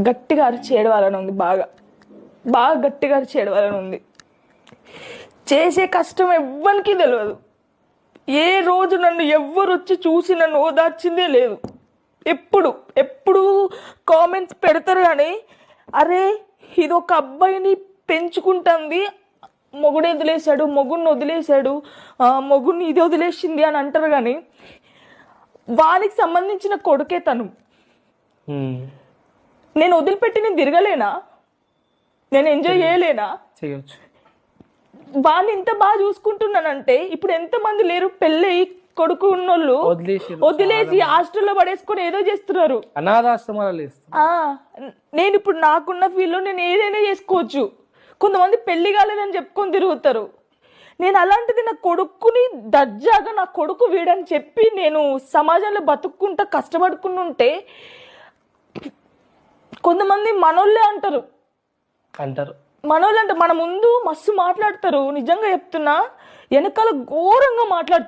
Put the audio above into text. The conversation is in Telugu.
గట్టిగా అరిచి ఏడవాలని ఉంది, బాగా బాగా గట్టిగా అరిచి ఏడవాలని ఉంది. చేసే కష్టం ఎవ్వరికి తెలియదు. ఏ రోజు నన్ను ఎవ్వరు వచ్చి చూసి నన్ను ఓదార్చిందే లేదు. ఎప్పుడు ఎప్పుడు కామెంట్స్ పెడతారు కానీ అరే ఇది ఒక అబ్బాయిని పెంచుకుంటుంది, మొగుడు వదిలేశాడు, మొగుడిని వదిలేశాడు, మొగుడిని ఇది వదిలేసింది అని అంటారు. కానీ వానికి సంబంధించిన కొడుకే తను. నేను వదిలిపెట్టి నేను తిరగలేనా? నేను ఎంజాయ్ చేయలేనా? చేయొచ్చు. వాడిని ఇంత బాగా చూసుకుంటున్నానంటే ఇప్పుడు ఎంతమంది లేరు పెళ్ళి కొడుకు ఉన్నోళ్ళు వదిలేసి హాస్టల్లో పడేసుకొని ఏదో చేస్తున్నారు, అనాథాశ్రమాలు. నేను ఇప్పుడు నాకున్న ఫీల్డ్లో నేను ఏదైనా చేసుకోవచ్చు. కొంతమంది పెళ్లి కాలేదని చెప్పుకొని తిరుగుతారు. నేను అలాంటిది నా కొడుకుని దర్జాగా నా కొడుకు వీడని చెప్పి నేను సమాజంలో బతుక్కుంటా కష్టపడుకుని ఉంటే కొంతమంది మనోళ్ళే అంటారు. మనోళ్ళు అంటే మన ముందు మస్తు మాట్లాడతారు, నిజంగా చెప్తున్నా, వెనకాల ఘోరంగా మాట్లాడుతారు.